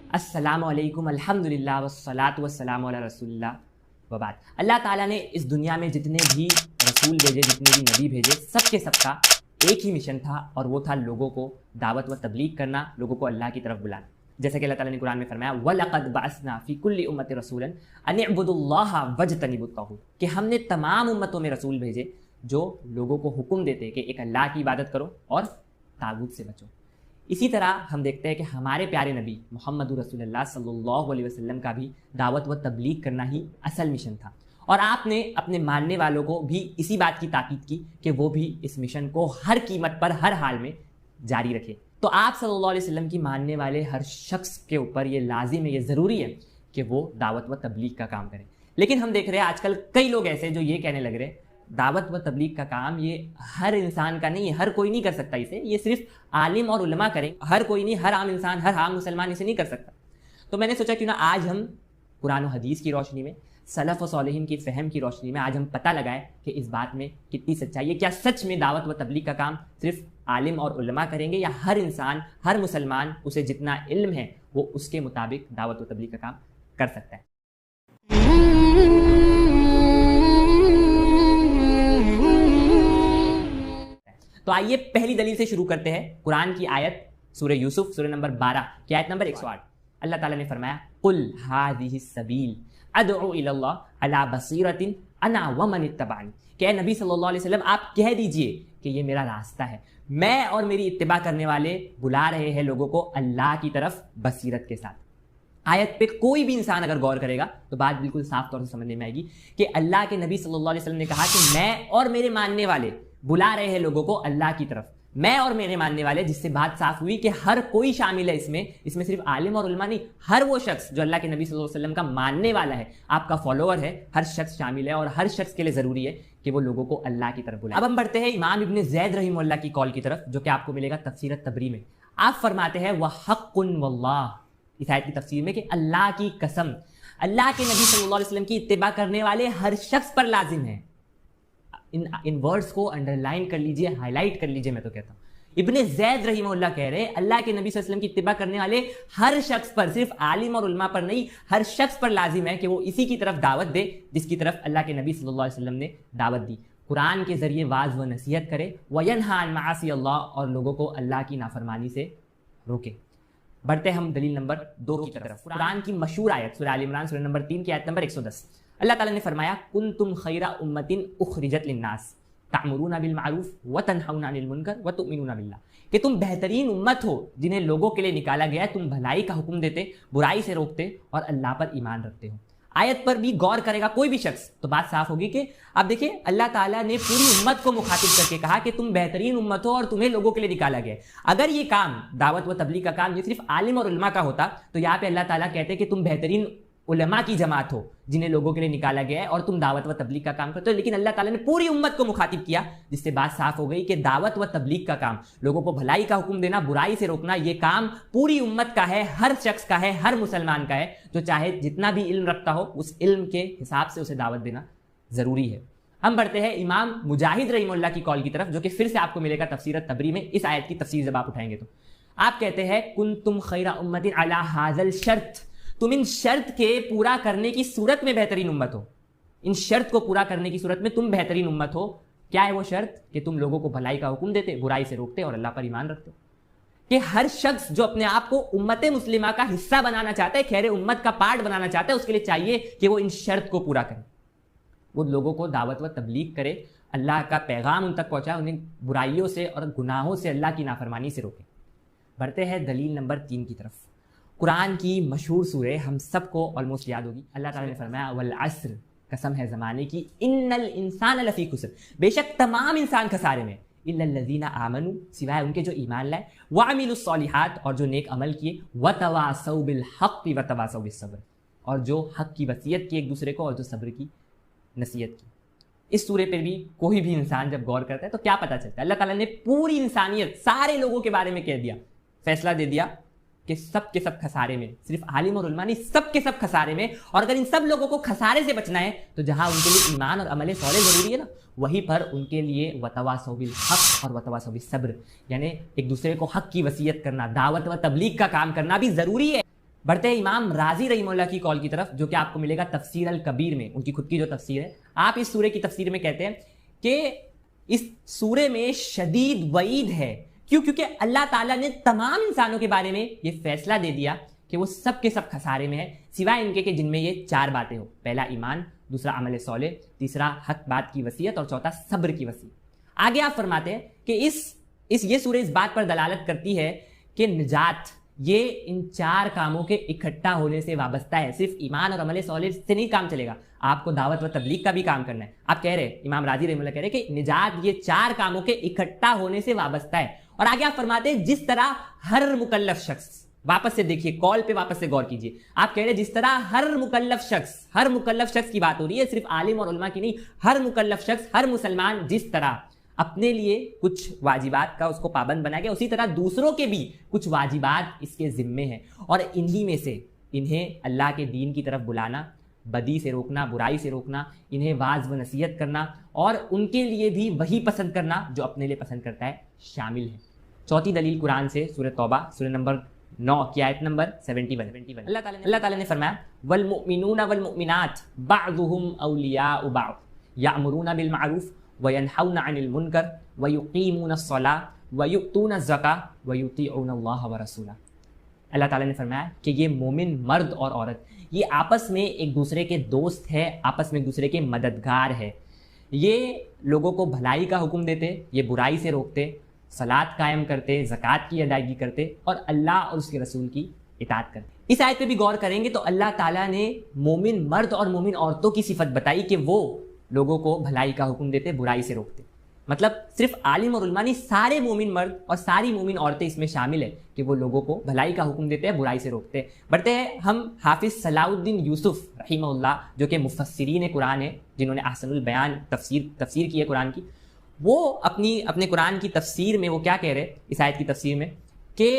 السلام علیکم الحمدللہ والصلاۃ والسلام علی رسول اللہ وبعد۔ اللہ تعالیٰ نے اس دنیا میں جتنے بھی رسول بھیجے، جتنے بھی نبی بھیجے، سب کے سب کا ایک ہی مشن تھا، اور وہ تھا لوگوں کو دعوت و تبلیغ کرنا، لوگوں کو اللہ کی طرف بلانا۔ جیسا کہ اللہ تعالیٰ نے قرآن میں فرمایا وَلَقَدْ بَعَثْنَا فِي كُلِّ أُمَّةٍ رَسُولًا أَنِ اعْبُدُوا اللَّهَ وَاجْتَنِبُوا الطَّاغُوتَ، کہ ہم نے تمام امتوں میں رسول بھیجے جو لوگوں کو حکم دیتے کہ ایک اللہ کی عبادت کرو اور طاغوت سے بچو۔ اسی طرح ہم دیکھتے ہیں کہ ہمارے پیارے نبی محمد رسول اللہ صلی اللہ علیہ وسلم کا بھی دعوت و تبلیغ کرنا ہی اصل مشن تھا، اور آپ نے اپنے ماننے والوں کو بھی اسی بات کی تاکید کی کہ وہ بھی اس مشن کو ہر قیمت پر ہر حال میں جاری رکھے۔ تو آپ صلی اللہ علیہ وسلم کی ماننے والے ہر شخص کے اوپر یہ لازم ہے، یہ ضروری ہے کہ وہ دعوت و تبلیغ کا کام کرے۔ لیکن ہم دیکھ رہے ہیں آج کل کئی لوگ ایسے جو یہ کہنے لگ رہے ہیں دعوت و تبلیغ کا کام یہ ہر انسان کا نہیں ہے، ہر کوئی نہیں کر سکتا اسے، یہ صرف عالم اور علماء کریں، ہر کوئی نہیں، ہر عام انسان، ہر عام مسلمان اسے نہیں کر سکتا۔ تو میں نے سوچا کیوں نہ آج ہم قرآن و حدیث کی روشنی میں، سلف و صالحین کی فہم کی روشنی میں آج ہم پتہ لگائیں کہ اس بات میں کتنی سچائی ہے۔ کیا سچ میں دعوت و تبلیغ کا کام صرف عالم اور علماء کریں گے، یا ہر انسان، ہر مسلمان، اسے جتنا علم ہے وہ اس کے مطابق دعوت و تبلیغ کا کام کر سکتا ہے؟ تو آئیے پہلی دلیل سے شروع کرتے ہیں۔ قرآن کی آیت سورہ یوسف سورہ نمبر 12 کی آیت نمبر 108۔ اللہ تعالیٰ نے فرمایا قُلْ هَذِهِ السَّبِيلُ أَدْعُو إِلَى اللَّهِ عَلَى بَصِيرَةٍ أَنَا وَمَنِ اتَّبَعَنِي، کہ اے نبی صلی اللہ علیہ وسلم آپ کہہ دیجئے کہ یہ میرا راستہ ہے، میں اور میری اتباع کرنے والے بلا رہے ہیں لوگوں کو اللہ کی طرف بصیرت کے ساتھ۔ آیت پہ کوئی بھی انسان اگر غور کرے گا تو بات بالکل صاف طور سے سمجھنے میں آئے گی کہ اللہ کے نبی صلی اللہ علیہ وسلم نے کہا کہ میں اور میرے ماننے والے بلا رہے ہیں لوگوں کو اللہ کی طرف۔ میں اور میرے ماننے والے، جس سے بات صاف ہوئی کہ ہر کوئی شامل ہے اس میں صرف عالم اور علماء نہیں، ہر وہ شخص جو اللہ کے نبی صلی اللہ علیہ وسلم کا ماننے والا ہے، آپ کا فالوور ہے، ہر شخص شامل ہے، اور ہر شخص کے لیے ضروری ہے کہ وہ لوگوں کو اللہ کی طرف بلائے۔ اب ہم بڑھتے ہیں امام ابن زید رحمہ اللہ کی قول کی طرف، جو کہ آپ کو ملے گا تفسیر التبری میں۔ آپ فرماتے ہیں وَحَقٌ وَاللَّهِ، اس آیت کی تفسیر میں کہ اللہ کی قسم، اللہ کے نبی صلی اللہ علیہ وسلم کی اتباع کرنے والے ہر شخص پر لازم ہے۔ ان ورڈز کو انڈر لائن کر لیجئے، ہائی لائٹ کر لیجئے، میں تو کہتا ہوں ابن زید رحمہ اللہ کہہ رہے ہیں اللہ کے نبی صلی اللہ علیہ وسلم کی اتباع کرنے والے ہر شخص پر، صرف عالم اور علماء پر نہیں، ہر شخص پر لازم ہے کہ وہ اسی کی طرف دعوت دے جس کی طرف اللہ کے نبی صلی اللہ علیہ وسلم نے دعوت دی، قرآن کے ذریعے واعظ و نصیحت کرے، وَيَنْهَى عَنْ مَعَاصِيِ اللَّهِ، اور لوگوں کو اللہ کی نافرمانی سے روکے۔ بڑھتے ہم دلیل نمبر 2 کی طرف۔ قرآن کی مشہور آیت سورہ آل عمران سورہ نمبر 3 کی آیت نمبر 110۔ اللہ تعالیٰ نے فرمایا کنتم خیر امۃ اخرجت للناس تأمرون بالمعروف وتنہون عن المنکر وتؤمنون باللہ، کہ تم بہترین امت ہو جنہیں لوگوں کے لیے نکالا گیا ہے، تم بھلائی کا حکم دیتے، برائی سے روکتے، اور اللہ پر ایمان رکھتے ہو۔ آیت پر بھی غور کرے گا کوئی بھی شخص تو بات صاف ہوگی کہ اب دیکھیں اللہ تعالیٰ نے پوری امت کو مخاطب کر کے کہا کہ تم بہترین امت ہو اور تمہیں لوگوں کے لیے نکالا گیا ہے۔ اگر یہ کام دعوت و تبلیغ کا کام یہ صرف عالم اور علماء کا ہوتا تو یہاں پہ اللہ تعالیٰ کہتے کہ تم بہترین علماء کی جماعت ہو جنہیں لوگوں کے لیے نکالا گیا ہے اور تم دعوت و تبلیغ کا کام کرتے ہو، لیکن اللہ تعالیٰ نے پوری امت کو مخاطب کیا، جس سے بات صاف ہو گئی کہ دعوت و تبلیغ کا کام، لوگوں کو بھلائی کا حکم دینا، برائی سے روکنا، یہ کام پوری امت کا ہے، ہر شخص کا ہے، ہر مسلمان کا ہے، جو چاہے جتنا بھی علم رکھتا ہو اس علم کے حساب سے اسے دعوت دینا ضروری ہے۔ ہم بڑھتے ہیں امام مجاہد رحمہ اللہ کی قول کی طرف، جو کہ پھر سے آپ کو ملے گا تفسیر التبری میں۔ اس آیت کی تفسیر جب آپ اٹھائیں گے تو آپ کہتے ہیں کنتم خیر امۃ علی ھذا الشرط، تم ان شرط کے پورا کرنے کی صورت میں بہترین امت ہو، ان شرط کو پورا کرنے کی صورت میں تم بہترین امت ہو۔ کیا ہے وہ شرط؟ کہ تم لوگوں کو بھلائی کا حکم دیتے، برائی سے روکتے، اور اللہ پر ایمان رکھتے۔ کہ ہر شخص جو اپنے آپ کو امت مسلمہ کا حصہ بنانا چاہتا ہے، خیر امت کا پارٹ بنانا چاہتا ہے، اس کے لیے چاہیے کہ وہ ان شرط کو پورا کرے، وہ لوگوں کو دعوت و تبلیغ کرے، اللہ کا پیغام ان تک پہنچائے، انہیں برائیوں سے اور گناہوں سے، اللہ کی نافرمانی سے روکے۔ بڑھتے ہیں دلیل نمبر 3 کی طرف۔ قرآن کی مشہور سورہ ہم سب کو آلموسٹ یاد ہوگی، اللہ تعالیٰ نے فرمایا والعصر، قسم ہے زمانے کی، ان الانسان لفی خسر، بے شک تمام انسان خسارے میں، الا الذین آمنوا، سوائے ان کے جو ایمان لائے، وعملوا الصالحات، اور جو نیک عمل کیے، وتواصوا بالحق وتواصوا بالصبر، اور جو حق کی وصیت کی ایک دوسرے کو اور جو صبر کی نصیحت کی۔ اس سورے پر بھی کوئی بھی انسان جب غور کرتا ہے تو کیا پتہ چلتا ہے؟ اللہ تعالیٰ نے پوری انسانیت، سارے لوگوں کے بارے میں کہہ دیا، فیصلہ دے دیا کہ سب کے سب خسارے میں، صرف عالم اور علماء نہیں، سب کے سب خسارے میں، اور اگر ان سب لوگوں کو خسارے سے بچنا ہے تو جہاں ان کے لیے ایمان اور عمل صالح ضروری ہے نا، وہیں پر ان کے لیے وتواصوا بالحق اور وتواصوا بالصبر، یعنی ایک دوسرے کو حق کی وصیت کرنا، دعوت و تبلیغ کا کام کرنا بھی ضروری ہے۔ بڑھتے ہیں امام راضی رحمہ اللہ کی قول کی طرف، جو کہ آپ کو ملے گا تفسیر الکبیر میں، ان کی خود کی جو تفسیر ہے. آپ اس سورے کی تفسیر میں کہتے ہیں کہ اس سورے میں شدید وعید ہے. کیوں؟ کیونکہ اللہ تعالیٰ نے تمام انسانوں کے بارے میں یہ فیصلہ دے دیا کہ وہ سب کے سب خسارے میں ہے، سوائے ان کے کہ جن میں یہ 4 باتیں ہو. پہلا ایمان، دوسرا عمل صالح، تیسرا حق بات کی وصیت، اور چوتھا صبر کی وصیت. آگے آپ فرماتے ہیں کہ یہ سورہ اس بات پر دلالت کرتی ہے کہ نجات یہ ان 4 کاموں کے اکٹھا ہونے سے وابستہ ہے. صرف ایمان اور عمل صالح سے نہیں کام چلے گا، آپ کو دعوت و تبلیغ کا بھی کام کرنا ہے. آپ کہہ رہے امام راضی رحمہ اللہ کہہ رہے کہ نجات یہ 4 کاموں کے اکٹھا ہونے سے وابستہ ہے. اور آگے آپ فرماتے ہیں جس طرح ہر مکلف شخص، واپس سے دیکھیے کال پہ واپس سے غور کیجیے، آپ کہہ رہے جس طرح ہر مکلف شخص کی بات ہو رہی ہے، صرف عالم اور علماء کی نہیں، ہر مکلف شخص، ہر مسلمان جس طرح اپنے لیے کچھ واجبات کا اس کو پابند بنایا گیا، اسی طرح دوسروں کے بھی کچھ واجبات اس کے ذمے ہیں. اور انہی میں سے انہیں اللہ کے دین کی طرف بلانا، بدی سے روکنا، برائی سے روکنا، انہیں واعظ و نصیحت کرنا، اور ان کے لیے بھی وہی پسند کرنا جو اپنے لیے پسند کرتا ہے شامل ہے. چوتھی دلیل قرآن سے سورہ توبہ سورہ نمبر 9 کی آیت نمبر 71. اللہ تعالیٰ نے فرمایا والمؤمنون والمؤمنات بعضهم اولیاء بعض یأمرون بالمعروف وینہون عن المنکر ویقیمون الصلاۃ ویؤتون الزکاۃ ویطیعون اللہ ورسولہ. اللہ تعالیٰ نے فرمایا کہ یہ مومن مرد اور عورت یہ آپس میں ایک دوسرے کے دوست ہے، آپس میں ایک دوسرے کے مددگار ہے. یہ لوگوں کو بھلائی کا حکم دیتے، یہ برائی سے روکتے، صلاۃ قائم کرتے، زکوٰۃ کی ادائیگی کرتے، اور اللہ اور اس کے رسول کی اطاعت کرتے. اس آیت پہ بھی غور کریں گے تو اللہ تعالیٰ نے مومن مرد اور مومن عورتوں کی صفت بتائی کہ وہ لوگوں کو بھلائی کا حکم دیتے، برائی سے روکتے. مطلب صرف عالم اور علماء نہیں، سارے مومن مرد اور ساری مومن عورتیں اس میں شامل ہیں کہ وہ لوگوں کو بھلائی کا حکم دیتے ہیں، برائی سے روکتے. بڑھتے ہیں ہم حافظ صلاح الدین یوسف رحمہ اللہ، جو کہ مفسرین قرآن ہیں، جنہوں نے احسن البیان تفسیر کی ہے قرآن کی. وہ اپنے قرآن کی تفسیر میں وہ کیا کہہ رہے اس آیت کی تفسیر میں کہ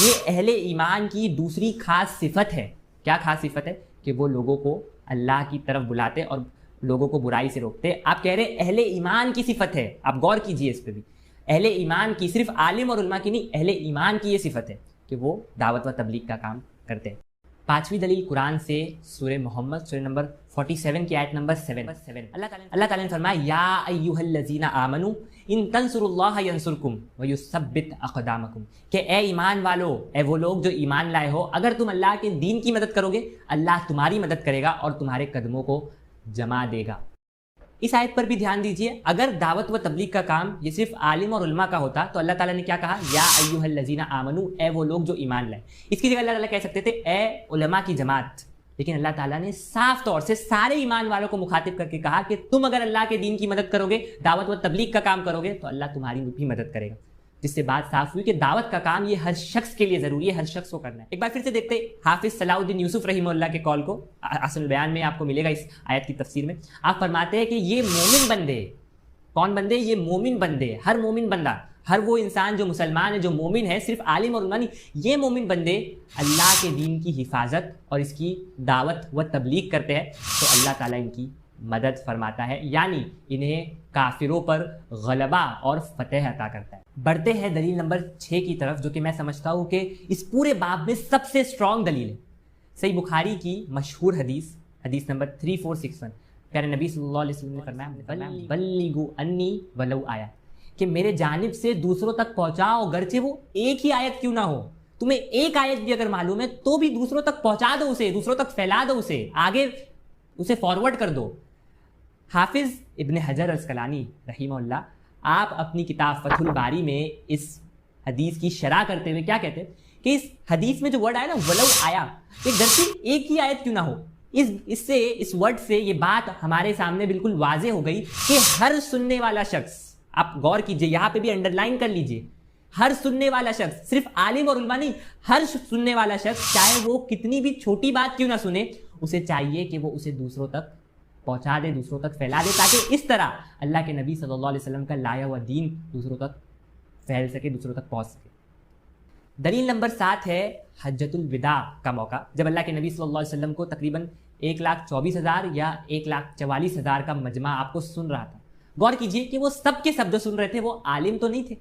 یہ اہل ایمان کی دوسری خاص صفت ہے. کیا خاص صفت ہے؟ کہ وہ لوگوں کو اللہ کی طرف بلاتے اور لوگوں کو برائی سے روکتے. آپ کہہ رہے اہل ایمان کی صفت ہے، آپ غور کیجئے اس پہ بھی، اہل ایمان کی، صرف عالم اور علماء کی نہیں، اہل ایمان کی یہ صفت ہے کہ وہ دعوت و تبلیغ کا کام کرتے ہیں. 5ویں دلیل قرآن سے سورہ محمد سورہ نمبر 47 کی آیت نمبر 7. اللہ تعالیٰ نے فرمایا یا ایھا الذین آمنوا ان تنصروا اللہ ینصرکم ویثبت اقدامکم، کہ اے ایمان والو، اے وہ لوگ جو ایمان لائے ہو، اگر تم اللہ کے دین کی مدد کرو گے، اللہ تمہاری مدد کرے گا اور تمہارے قدموں کو جما دے گا. اس آیت پر بھی دھیان دیجئے، اگر دعوت و تبلیغ کا کام یہ صرف عالم اور علماء کا ہوتا تو اللہ تعالیٰ نے کیا کہا؟ یا ایھا الذین آمنوا، اے وہ لوگ جو ایمان لائے. اس کی جگہ اللہ تعالیٰ کہہ سکتے تھے اے علماء کی جماعت، لیکن اللہ تعالیٰ نے صاف طور سے سارے ایمان والوں کو مخاطب کر کے کہا کہ تم اگر اللہ کے دین کی مدد کرو گے، دعوت و تبلیغ کا کام کرو گے تو اللہ تمہاری بھی مدد کرے گا. جس سے بات صاف ہوئی کہ دعوت کا کام یہ ہر شخص کے لیے ضروری ہے، ہر شخص کو کرنا ہے. ایک بار پھر سے دیکھتے حافظ صلاح الدین یوسف رحمہ اللہ کے قول کو، احسن البیان میں آپ کو ملے گا اس آیت کی تفسیر میں. آپ فرماتے ہیں کہ یہ مومن بندے، کون بندے؟ یہ مومن بندے، ہر مومن بندہ، ہر وہ انسان جو مسلمان ہے، جو مومن ہے، صرف عالم اور علماء نہیں، یہ مومن بندے اللہ کے دین کی حفاظت اور اس کی دعوت و تبلیغ کرتے ہیں تو اللہ تعالیٰ ان کی مدد فرماتا ہے، یعنی انہیں کافروں پر غلبہ اور فتح عطا کرتا ہے. بڑھتے ہیں دلیل نمبر 6 کی طرف، جو کہ میں سمجھتا ہوں کہ اس پورے باب میں سب سے اسٹرانگ دلیل ہے. صحیح بخاری کی مشہور حدیث نمبر 3461، پیارے نبی صلی اللہ علیہ وسلم نے فرمایا بلغوا انی ولو آیا، کہ میرے جانب سے دوسروں تک پہنچاؤ، گرچہ وہ ایک ہی آیت کیوں نہ ہو. تمہیں ایک آیت بھی اگر معلوم ہے تو بھی دوسروں تک پہنچا دو، اسے دوسروں تک پھیلا دو، اسے آگے اسے فارورڈ کر دو. حافظ ابن حجر عسقلانی رحمہ اللہ، آپ اپنی کتاب فتح الباری میں اس حدیث کی شرح کرتے ہوئے کیا کہتے ہیں کہ اس حدیث میں جو ورڈ آیا نا ولو آیا، کہ گرچہ ایک ہی آیت کیوں نہ ہو، اس ورڈ سے یہ بات ہمارے سامنے بالکل واضح ہو گئی کہ ہر سننے والا شخص، آپ غور کیجئے یہاں پہ بھی انڈر لائن کر لیجئے، ہر سننے والا شخص، صرف عالم اور علماء نہیں، ہر سننے والا شخص، چاہے وہ کتنی بھی چھوٹی بات کیوں نہ سنے، اسے چاہیے کہ وہ اسے دوسروں تک پہنچا دے، دوسروں تک پھیلا دے، تاکہ اس طرح اللہ کے نبی صلی اللہ علیہ وسلم کا لایا ہوا دین دوسروں تک پھیل سکے، دوسروں تک پہنچ سکے. دلیل نمبر 7 ہے حجۃ الوداع کا موقع، جب اللہ کے نبی صلی اللہ علیہ وسلم کو تقریباً 1,24,000 یا 1,44,000 کا مجمع آپ کو سن رہا تھا. غور کیجئے کہ وہ سب کے سب جو سن رہے تھے وہ عالم تو نہیں تھے،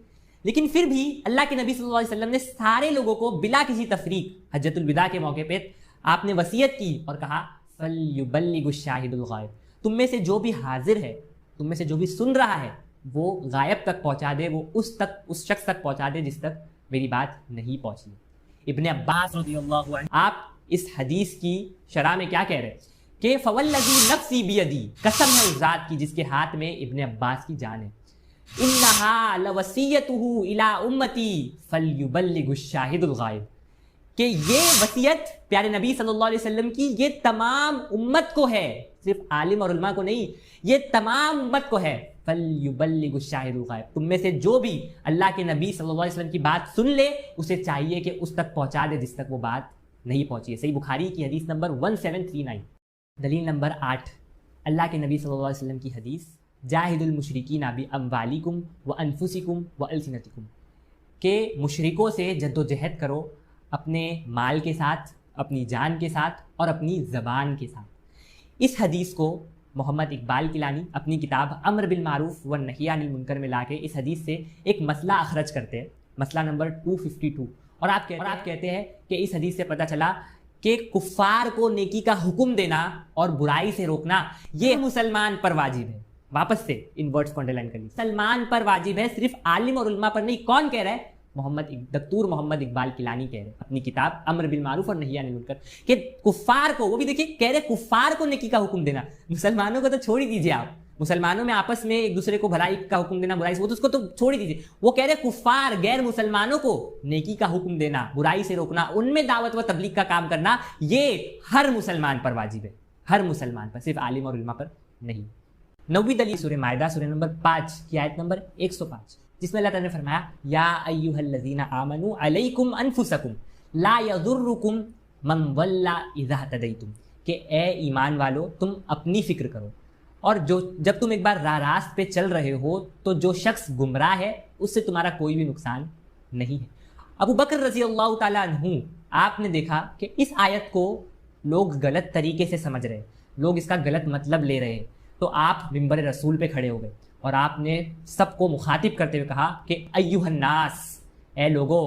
لیکن پھر بھی اللہ کے نبی صلی اللہ علیہ وسلم نے سارے لوگوں کو بلا کسی تفریق حجۃ الوداع کے موقع پہ آپ نے وصیت کی اور کہا فَلْيُبَلِّغُ الشَّاهِدُ الْغَائِبُ، تم میں سے جو بھی حاضر ہے، تم میں سے جو بھی سن رہا ہے، وہ غائب تک پہنچا دے، وہ اس شخص تک پہنچا دے جس تک میری بات نہیں پہنچی۔ ابن عباس رضی اللہ عنہ آپ اس حدیث کی شرح میں کیا کہہ رہے ہیں کہ فوالذی نفسی بیدی، قسم ہے اس ذات کی جس کے ہاتھ میں ابن عباس کی جان ہے، انہا لوصیتہ الی امتی فلیبلغ الشاہد الغائب، کہ یہ وصیت پیارے نبی صلی اللہ علیہ وسلم کی یہ تمام امت کو ہے، صرف عالم اور علماء کو نہیں، یہ تمام امت کو ہے۔ فلیبلغ الشاہد الغائب، تم میں سے جو بھی اللہ کے نبی صلی اللہ علیہ وسلم کی بات سن لے اسے چاہیے کہ اس تک پہنچا دے جس تک وہ بات نہیں پہنچی ہے۔ صحیح بخاری کی حدیث نمبر 1739۔ دلیل نمبر 8، اللہ کے نبی صلی اللہ علیہ وسلم کی حدیث جاہد المشرکین باموالکم وانفسکم والسنتکم، کہ مشرکوں سے جد و جہد کرو اپنے مال کے ساتھ، اپنی جان کے ساتھ اور اپنی زبان کے ساتھ۔ اس حدیث کو محمد اقبال کیلانی اپنی کتاب امر بالمعروف والنہی عن المنکر میں لا کے اس حدیث سے ایک مسئلہ اخرج کرتے ہیں، مسئلہ نمبر 252، اور آپ کہتے ہیں کہ اس حدیث سے پتہ چلا کہ کفار کو نیکی کا حکم دینا اور برائی سے روکنا یہ مسلمان پر واجب ہے۔ واپس سے ان ورڈز کو انڈرلائن کر لیجیے، مسلمان پر واجب ہے، صرف عالم اور علماء پر نہیں۔ کون کہہ رہا ہے؟ دکتور محمد اقبال کیلانی کہہ رہے ہیں اپنی کتاب امر بالمعروف اور نہی عن المنکر، کہ کفار کو، وہ بھی دیکھیے کہہ رہے کفار کو نیکی کا حکم دینا، مسلمانوں کو تو چھوڑ ہی دیجیے، آپ مسلمانوں میں آپس میں ایک دوسرے کو بھلائی کا حکم دینا، برائی سے، وہ تو اس کو تو چھوڑ ہی دیجیے، وہ کہہ رہے کفار غیر مسلمانوں کو نیکی کا حکم دینا، برائی سے روکنا، ان میں دعوت و تبلیغ کا کام کرنا، یہ ہر مسلمان پر واجب ہے، ہر مسلمان پر، صرف عالم اور علماء پر نہیں۔ 90 دلیل سورہ مائدہ سورہ نمبر 5 کی آیت نمبر 105، جس میں اللہ تعالیٰ نے فرمایا یا ایھا الذین آمنوا علیکم انفسکم لا یضرکم من ضل اذا اہتدیتم، کہ اے ایمان والو تم اپنی فکر کرو، اور جب تم ایک بار راہ راست پہ چل رہے ہو تو جو شخص گمراہ ہے اس سے تمہارا کوئی بھی نقصان نہیں ہے۔ ابو بکر رضی اللہ تعالیٰ عنہ، آپ نے دیکھا کہ اس آیت کو لوگ غلط طریقے سے سمجھ رہے، لوگ اس کا غلط مطلب لے رہے، تو آپ منبر رسول پہ کھڑے ہو گئے اور آپ نے سب کو مخاطب کرتے ہوئے کہا کہ ایھا الناس، اے لوگو،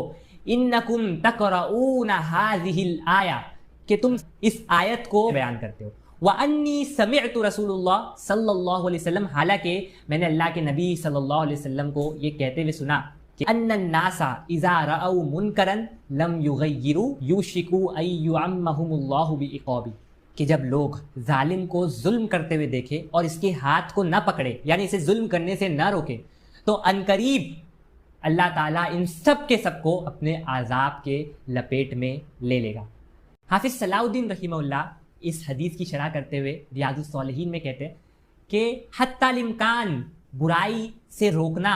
انکم تقرؤون ھذہ الآیہ، کہ تم اس آیت کو بیان کرتے ہو، وانی سمعت رسول اللہ صلی اللہ علیہ وسلم، حالانکہ میں نے اللہ کے نبی صلی اللہ علیہ وسلم کو یہ کہتے ہوئے سنا کہ ان الناس اذا رأوا منکرا لم یغیروا یوشک ان یعمہم اللہ بعقاب، کہ جب لوگ ظالم کو ظلم کرتے ہوئے دیکھے اور اس کے ہاتھ کو نہ پکڑے، یعنی اسے ظلم کرنے سے نہ روکے، تو عنقریب اللہ تعالیٰ ان سب کے سب کو اپنے عذاب کے لپیٹ میں لے لے گا۔ حافظ صلاح الدین رحمہ اللہ اس حدیث کی شرح کرتے ہوئے ریاض الصالحین میں کہتے ہیں کہ حتی الامکان، برائی سے روکنا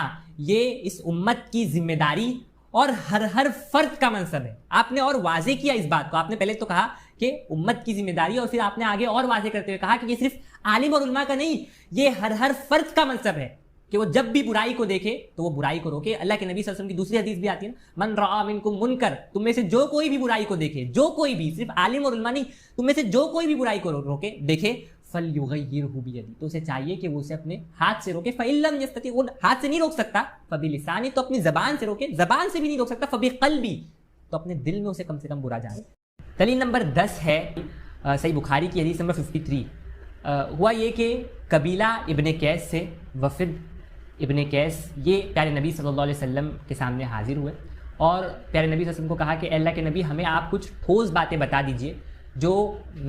یہ اس امت کی ذمہ داری اور ہر فرد کا منصب ہے۔ آپ نے اور واضح کیا اس بات کو، آپ نے پہلے تو کہا کہ امت کی ذمہ داری، اور پھر آپ نے آگے اور واضح کرتے ہوئے کہا کہ یہ صرف عالم اور علماء کا نہیں، یہ ہر فرد کا منصب ہے کہ وہ جب بھی برائی کو دیکھے تو وہ برائی کو روکے۔ اللہ کے نبی صلی اللہ علیہ وسلم کی دوسری حدیث بھی آتی ہے، من رأى منکم منکر، تم میں سے جو کوئی بھی برائی کو دیکھے، جو کوئی بھی، صرف عالم اور علماء نہیں، تم میں سے جو کوئی بھی برائی کو روکے دیکھے، فلیغیرہ بیدی، تو اسے چاہیے کہ وہ اسے اپنے ہاتھ سے روکے، فإن لم یستطع، وہ ہاتھ سے نہیں روک سکتا، فبلسانی، تو اپنی زبان سے روکے، زبان سے بھی نہیں روک سکتا، فبقلبی، تو اپنے دل میں اسے کم سے کم برا جانے۔ دلیل نمبر 10 ہے صحیح بخاری کی حدیث نمبر 53۔ ہوا یہ کہ قبیلہ ابن قیس سے وفد ابن قیس یہ پیارے نبی صلی اللہ علیہ وسلم کے سامنے حاضر ہوئے اور پیارے نبی صلی اللہ علیہ وسلم کو کہا کہ اے اللہ کے نبی، ہمیں آپ کچھ ٹھوس باتیں بتا دیجئے جو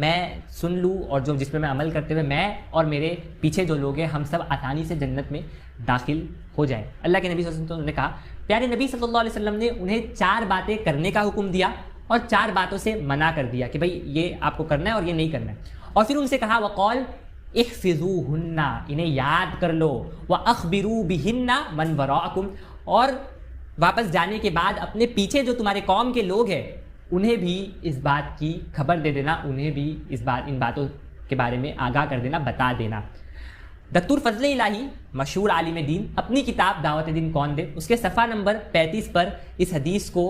میں سن لوں اور جس پہ میں عمل کرتے ہوئے میں اور میرے پیچھے جو لوگ ہیں ہم سب آسانی سے جنت میں داخل ہو جائیں۔ اللہ کے نبی صلی اللہ علیہ وسلم نے کہا، پیارے نبی صلی اللہ علیہ وسلم نے انہیں 4 باتیں کرنے کا حکم دیا اور 4 باتوں سے منع کر دیا کہ بھئی یہ آپ کو کرنا ہے اور یہ نہیں کرنا ہے، اور پھر ان سے کہا وقال احفظوہن، انہیں یاد کر لو، واخبروا بہن من وراءکم، اور واپس جانے کے بعد اپنے پیچھے جو تمہارے قوم کے لوگ ہیں انہیں بھی اس بات کی خبر دے دینا، انہیں بھی ان باتوں کے بارے میں آگاہ کر دینا، بتا دینا۔ دکتور فضل الہی مشہور عالم دین اپنی کتاب دعوت دین کون دے، اس کے صفحہ نمبر 35 پر اس حدیث کو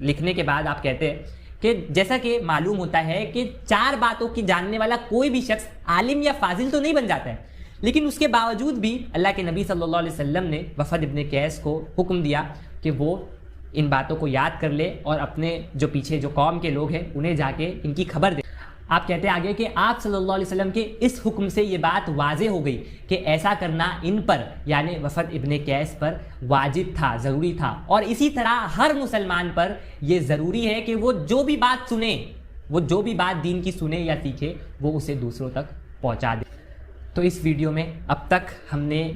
لکھنے کے بعد آپ کہتے ہیں کہ جیسا کہ معلوم ہوتا ہے کہ 4 باتوں کی جاننے والا کوئی بھی شخص عالم یا فاضل تو نہیں بن جاتا ہے، لیکن اس کے باوجود بھی اللہ کے نبی صلی اللہ علیہ وسلم نے وفد ابن قیس کو حکم دیا کہ وہ ان باتوں کو یاد کر لے اور اپنے جو پیچھے جو قوم کے لوگ ہیں انہیں جا کے ان کی خبر دے۔ آپ کہتے ہیں آگے کہ آپ صلی اللہ علیہ وسلم کے اس حکم سے یہ بات واضح ہو گئی کہ ایسا کرنا ان پر یعنی وفد ابن قیس پر واجب تھا، ضروری تھا، اور اسی طرح ہر مسلمان پر یہ ضروری ہے کہ وہ جو بھی بات سنے، وہ جو بھی بات دین کی سنے یا سیکھے، وہ اسے دوسروں تک پہنچا دے۔ تو اس ویڈیو میں اب تک ہم نے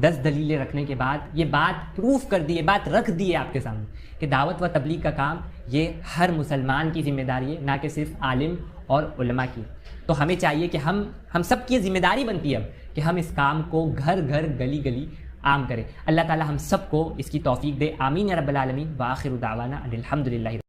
10 دلیلیں رکھنے کے بعد یہ بات پروف کر دی، یہ بات رکھ دی ہے آپ کے سامنے کہ دعوت و تبلیغ کا کام یہ ہر مسلمان کی ذمہ داری ہے، نہ کہ صرف عالم اور علماء کی۔ تو ہمیں چاہیے کہ ہم سب کی ذمہ داری بنتی ہے اب کہ ہم اس کام کو گھر گھر گلی گلی عام کریں۔ اللہ تعالی ہم سب کو اس کی توفیق دے، آمین یا رب العالمین۔ وآخر دعوانا ان الحمدللہ۔